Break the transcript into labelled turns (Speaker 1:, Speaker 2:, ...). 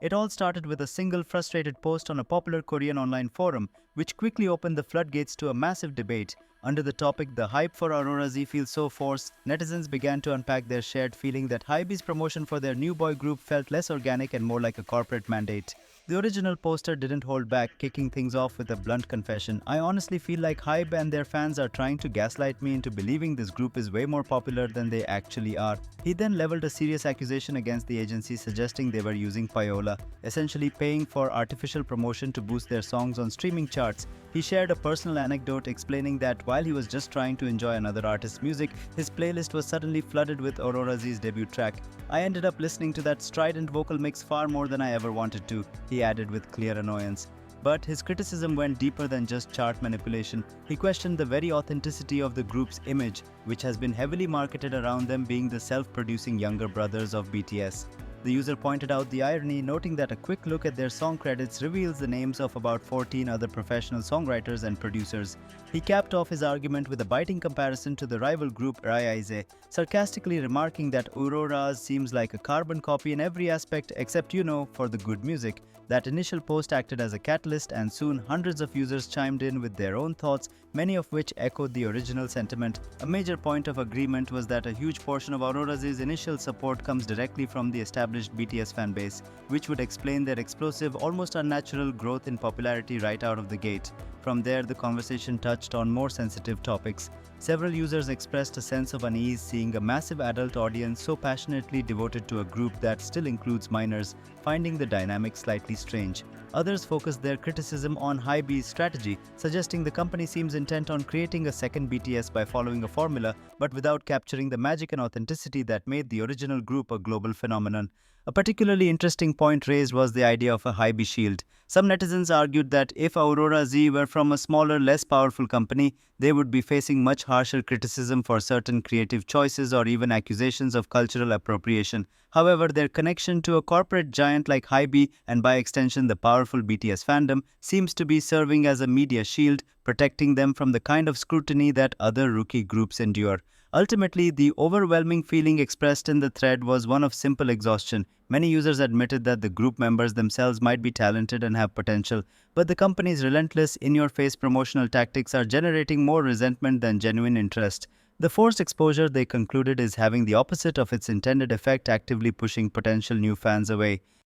Speaker 1: It all started with a single frustrated post on a popular Korean online forum, which quickly opened the floodgates to a massive debate. Under the topic, "The hype for AURORA-Z feels so forced," netizens began to unpack their shared feeling that HYBE's promotion for their new boy group felt less organic and more like a corporate mandate. The original poster didn't hold back, kicking things off with a blunt confession: "I honestly feel like HYBE and their fans are trying to gaslight me into believing this group is way more popular than they actually are." He then leveled a serious accusation against the agency, suggesting they were using payola, essentially paying for artificial promotion to boost their songs on streaming charts. He shared a personal anecdote explaining that while he was just trying to enjoy another artist's music, his playlist was suddenly flooded with AURORA-Z's debut track. "I ended up listening to that strident vocal mix far more than I ever wanted to," he added with clear annoyance. But his criticism went deeper than just chart manipulation. He questioned the very authenticity of the group's image, which has been heavily marketed around them being the self-producing younger brothers of BTS. The user pointed out the irony, noting that a quick look at their song credits reveals the names of about 14 other professional songwriters and producers. He capped off his argument with a biting comparison to the rival group RIIZE, sarcastically remarking that AURORA-Z seems like a carbon copy in every aspect except, for the good music. That initial post acted as a catalyst, and soon hundreds of users chimed in with their own thoughts, many of which echoed the original sentiment. A major point of agreement was that a huge portion of AURORA-Z's initial support comes directly from the established BTS fanbase, which would explain their explosive, almost unnatural growth in popularity right out of the gate. From there, the conversation touched on more sensitive topics. Several users expressed a sense of unease seeing a massive adult audience so passionately devoted to a group that still includes minors, finding the dynamic slightly strange. Others focused their criticism on HYBE's strategy, suggesting the company seems intent on creating a second BTS by following a formula, but without capturing the magic and authenticity that made the original group a global phenomenon. A particularly interesting point raised was the idea of a HYBE shield. Some netizens argued that if AURORA-Z were from a smaller, less powerful company, they would be facing much harsher criticism for certain creative choices or even accusations of cultural appropriation. However, their connection to a corporate giant like HYBE, and by extension the powerful BTS fandom, seems to be serving as a media shield, protecting them from the kind of scrutiny that other rookie groups endure. Ultimately, the overwhelming feeling expressed in the thread was one of simple exhaustion. Many users admitted that the group members themselves might be talented and have potential, but the company's relentless, in-your-face promotional tactics are generating more resentment than genuine interest. The forced exposure, they concluded, is having the opposite of its intended effect, actively pushing potential new fans away.